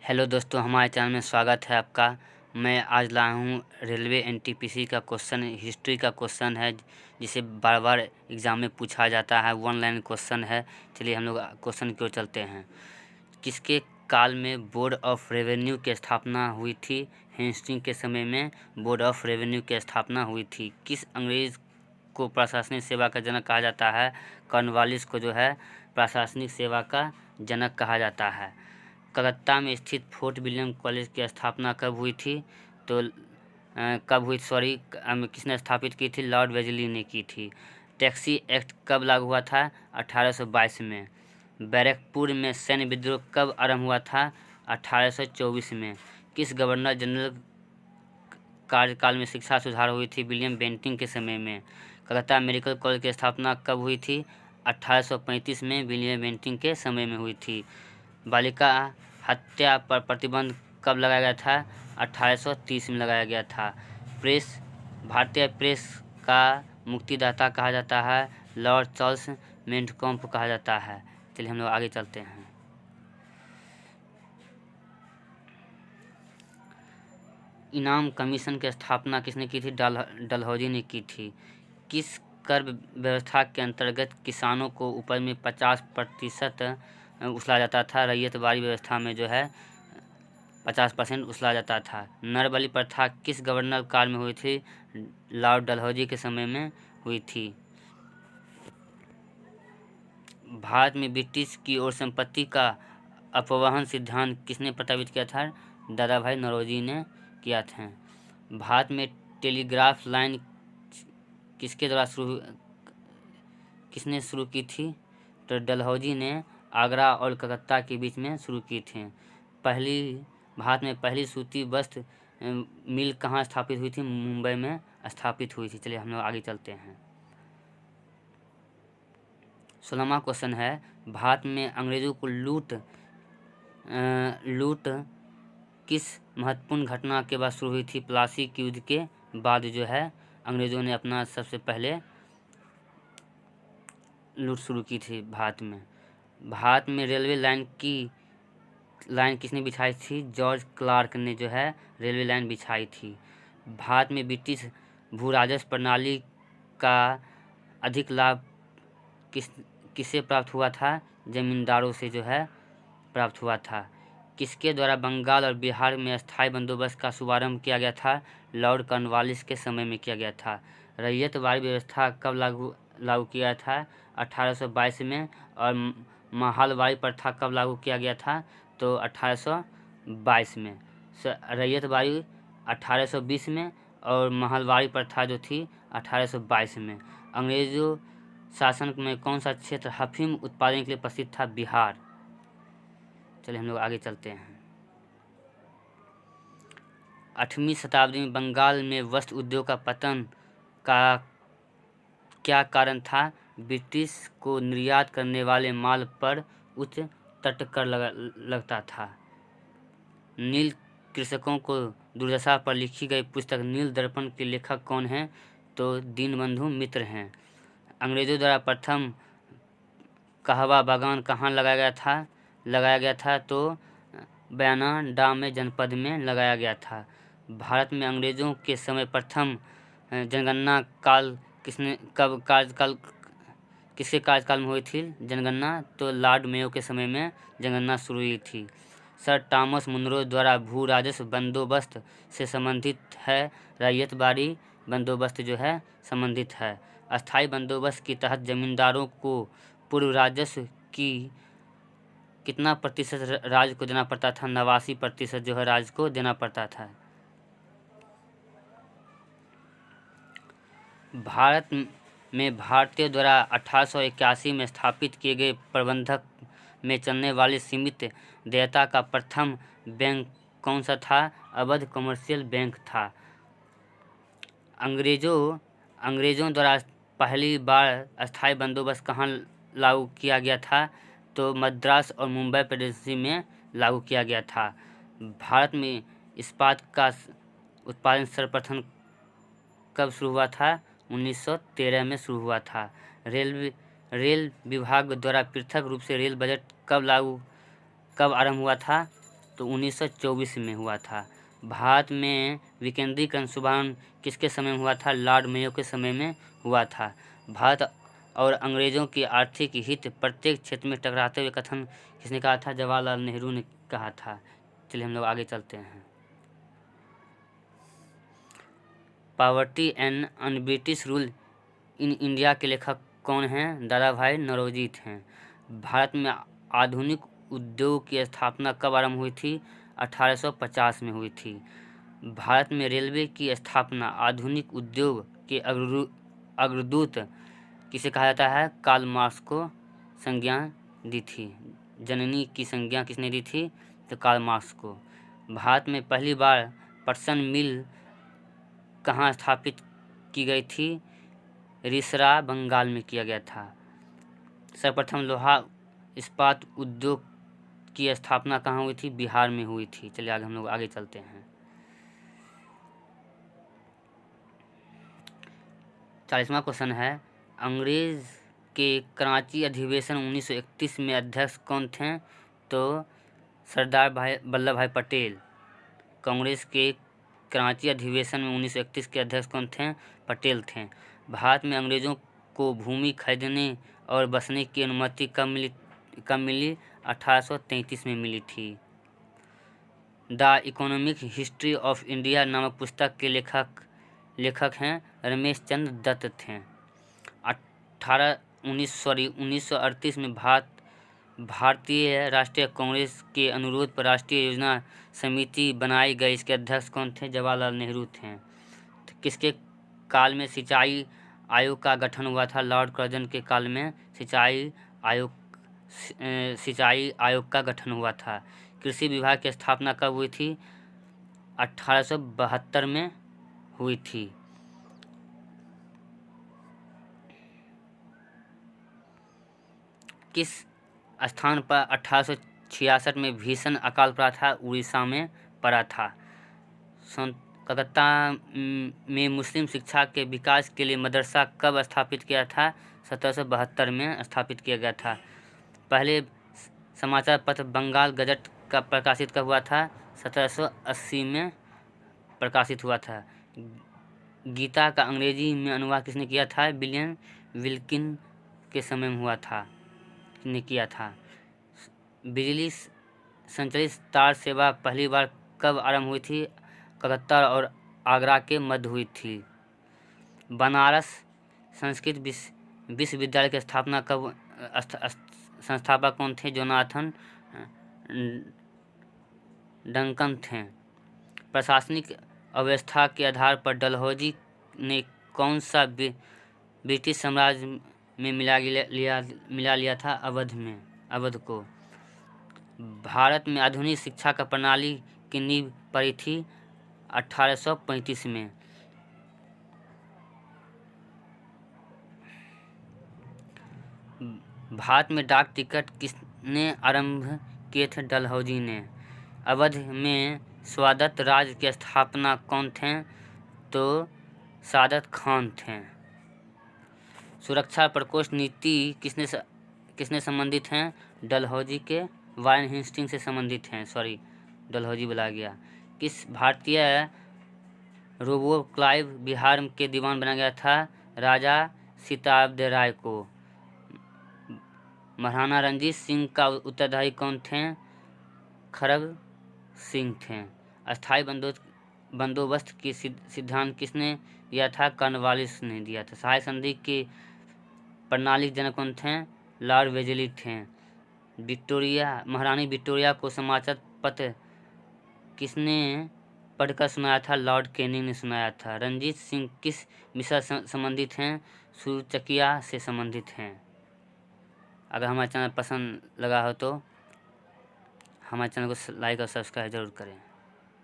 Hello दोस्तों, हमारे channel में स्वागत है आपका। मैं आज लाया हूँ रेलवे एनटीपीसी का क्वेश्चन, हिस्ट्री का क्वेश्चन है जिसे बार बार एग्ज़ाम में पूछा जाता है। वन लाइन क्वेश्चन है। चलिए हम लोग क्वेश्चन की ओर चलते हैं। किसके काल में बोर्ड ऑफ रेवेन्यू की स्थापना हुई थी? हेस्टिंग के समय में बोर्ड ऑफ रेवेन्यू की स्थापना हुई थी। किस अंग्रेज़ को प्रशासनिक सेवा का जनक कहा जाता है? कॉर्नवालिस को जो है प्रशासनिक सेवा का जनक कहा जाता है। कलकत्ता में स्थित फोर्ट विलियम कॉलेज की स्थापना कब हुई थी? तो किसने स्थापित की थी? लॉर्ड वेलेस्ली ने की थी। टैक्सी एक्ट कब लागू हुआ था? 1822 में। बैरकपुर में सैन्य विद्रोह कब आरंभ हुआ था? 1824 में। किस गवर्नर जनरल कार्यकाल में शिक्षा सुधार हुई थी? विलियम बेंटिंग के समय में। कलकत्ता मेडिकल कॉलेज की स्थापना कब हुई थी? 1835 में विलियम बेंटिंग के समय में हुई थी। बालिका हत्या पर प्रतिबंध कब लगाया गया था? 1830 में लगाया गया था। भारतीय प्रेस का मुक्तिदाता कहा जाता है? लॉर्ड चार्ल्स मेंटकॉम्ब को कहा जाता है। चलिए हम लोग आगे चलते हैं। इनाम कमीशन की स्थापना किसने की थी? डलहौजी ने की थी। किस कर व्यवस्था के अंतर्गत किसानों को उपज में 50% उछला जाता था? रैयतवाड़ी व्यवस्था में जो है 50% उछला जाता था। नर बलि प्रथा किस गवर्नर काल में हुई थी? लॉर्ड डलहौजी के समय में हुई थी। भारत में ब्रिटिश की ओर संपत्ति का अपवहन सिद्धांत किसने प्रस्तावित किया था? दादा भाई नौरोजी ने किया था। भारत में टेलीग्राफ लाइन किसने शुरू की थी? तो डलहौजी ने आगरा और कलकत्ता के बीच में शुरू की थी। भारत में पहली सूती वस्त्र मिल कहाँ स्थापित हुई थी? मुंबई में स्थापित हुई थी। चलिए हम लोग आगे चलते हैं। 16वां क्वेश्चन है, भारत में अंग्रेजों को लूट किस महत्वपूर्ण घटना के बाद शुरू हुई थी? प्लासी के युद्ध के बाद जो है अंग्रेजों ने अपना सबसे पहले लूट शुरू की थी भारत में। भारत में रेलवे लाइन किसने बिछाई थी? जॉर्ज क्लार्क ने जो है रेलवे लाइन बिछाई थी। भारत में ब्रिटिश भू राजस्व प्रणाली का अधिक लाभ किससे प्राप्त हुआ था? जमींदारों से जो है प्राप्त हुआ था। किसके द्वारा बंगाल और बिहार में अस्थायी बंदोबस्त का शुभारंभ किया गया था? लॉर्ड कॉर्नवालिस के समय में किया गया था। रैयतवाड़ी व्यवस्था कब लागू किया था? 1822 में। और महलवाड़ी प्रथा कब लागू किया गया था? तो 1822 में। रैयतवाड़ी 1820 में और महलवाड़ी प्रथा जो थी 1822 में। अंग्रेजों शासन में कौन सा क्षेत्र अफीम उत्पादन के लिए प्रसिद्ध था? बिहार। चलिए हम लोग आगे चलते हैं। 8वीं शताब्दी में बंगाल में वस्त्र उद्योग का पतन का क्या कारण था? ब्रिटिश को निर्यात करने वाले माल पर उच्च तटकर लगता था। नील कृषकों को दुर्दशा पर लिखी गई पुस्तक नील दर्पण के लेखक कौन हैं? तो दीनबंधु मित्र हैं। अंग्रेजों द्वारा प्रथम कहवा बागान कहाँ लगाया गया था? तो बयाना डामे जनपद में लगाया गया था। भारत में अंग्रेजों के समय प्रथम जनगणना किसके कार्यकाल में हुई थी जनगणना? तो लॉर्ड मेयो के समय में जनगणना शुरू हुई थी। सर थॉमस मुनरो द्वारा भू राजस्व बंदोबस्त से संबंधित है? रैयतवाड़ी बंदोबस्त जो है संबंधित है। अस्थायी बंदोबस्त के तहत जमींदारों को पूर्व राजस्व की कितना प्रतिशत राज्य को देना पड़ता था? 89% जो है राज्य को देना पड़ता था। भारत में भारतीयों द्वारा 1881 में स्थापित किए गए प्रबंधक में चलने वाली सीमित देयता का प्रथम बैंक कौन सा था? अवध कमर्शियल बैंक था। अंग्रेजों द्वारा पहली बार अस्थायी बंदोबस्त कहाँ लागू किया गया था? तो मद्रास और मुंबई प्रेसिडेंसी में लागू किया गया था। भारत में इस्पात का उत्पादन सर्वप्रथम कब शुरू हुआ था? 1913 में शुरू हुआ था। रेल विभाग द्वारा पृथक रूप से रेल बजट कब आरंभ हुआ था? तो 1924 में हुआ था। भारत में विकेंद्रीकरण शुभारंभ किसके समय में हुआ था? लॉर्ड मेयो के समय में हुआ था। भारत और अंग्रेज़ों की आर्थिक हित प्रत्येक क्षेत्र में टकराते हुए कथन किसने कहा था? जवाहरलाल नेहरू ने कहा था। चलिए हम लोग आगे चलते हैं। Poverty and un British rule in India के लेखक कौन हैं? दादा भाई नौरोजी थे। भारत में आधुनिक उद्योग की स्थापना कब आरंभ हुई थी? 1850 में हुई थी। भारत में रेलवे की स्थापना आधुनिक उद्योग के अग्रदूत किसे कहा जाता है? कार्ल मार्क्स को संज्ञा दी थी। जननी की संज्ञा किसने दी थी? तो कार्ल मार्क्स को। भारत में पहली बार पटसन मिल कहाँ स्थापित की गई थी? रिसरा बंगाल में किया गया था। सर्वप्रथम लोहा इस्पात उद्योग की स्थापना कहाँ हुई थी? बिहार में हुई थी। चलिए आगे हम लोग आगे चलते हैं। 40वां क्वेश्चन है, अंग्रेज के कराची अधिवेशन 1931 में अध्यक्ष कौन थे? तो सरदार वल्लभ भाई पटेल। कांग्रेस के कराची अधिवेशन में 1931 के अध्यक्ष कौन थे? पटेल थे। भारत में अंग्रेज़ों को भूमि खरीदने और बसने की अनुमति कब मिली? 1833 में मिली थी। The economic history of India नामक पुस्तक के लेखक हैं रमेश चंद्र दत्त थे। 1938 में भारतीय राष्ट्रीय कांग्रेस के अनुरोध पर राष्ट्रीय योजना समिति बनाई गई। इसके अध्यक्ष कौन थे? जवाहरलाल नेहरू थे। तो किसके काल में सिंचाई आयोग का गठन हुआ था? लॉर्ड कर्जन के काल में सिंचाई आयोग का गठन हुआ था। कृषि विभाग की स्थापना कब हुई थी? 1872 में हुई थी। किस स्थान पर 1866 में भीषण अकाल पड़ा था? उड़ीसा में पड़ा था। कलकत्ता में मुस्लिम शिक्षा के विकास के लिए मदरसा कब स्थापित किया था? 1772 में स्थापित किया गया था। पहले समाचार पत्र बंगाल गजट का प्रकाशित कब हुआ था? 1780 में प्रकाशित हुआ था। गीता का अंग्रेजी में अनुवाद किसने किया था? विलियम विल्किन के समय में हुआ था, ने किया था। बिजली संचालित तार सेवा पहली बार कब आरंभ हुई थी? कलकत्ता और आगरा के मध्य हुई थी। बनारस संस्कृत विश्वविद्यालय की स्थापना कब संस्थापक कौन थे? जोनाथन डंकन थे। प्रशासनिक अव्यवस्था के आधार पर डलहौजी ने कौन सा ब्रिटिश साम्राज्य में मिला लिया था? अवध को। भारत में आधुनिक शिक्षा का प्रणाली की नींव पड़ी थी 1835 में। भारत में डाक टिकट किसने आरंभ किए थे? डलहौजी ने। अवध में स्वायत्त राज्य की स्थापना कौन थे? तो सादत खान थे। सुरक्षा प्रकोष्ठ नीति किसने संबंधित हैं? डलहौजी के। वारेन हेस्टिंग से संबंधित हैं। डलहौजी बुला गया। किस भारतीय रोबो क्लाइव बिहार के दीवान बनाया गया था? राजा सीताब्दराय को। महाराणा रंजीत सिंह का उत्तरदायी कौन थे? खरग सिंह थे। अस्थायी बंदोबस्त की सिद्धांत किसने दिया था? कॉर्नवालिस ने दिया था। सहायक संधि के प्रणाली जनक कौन थे? लॉर्ड वेलेस्ली थे। महारानी विक्टोरिया को समाचार पत्र किसने पढ़कर सुनाया था? लॉर्ड कैनिंग ने सुनाया था। रंजीत सिंह किस विषय से संबंधित हैं? सूरचकिया से संबंधित हैं। अगर हमारा चैनल पसंद लगा हो तो हमारे चैनल को लाइक और सब्सक्राइब जरूर करें।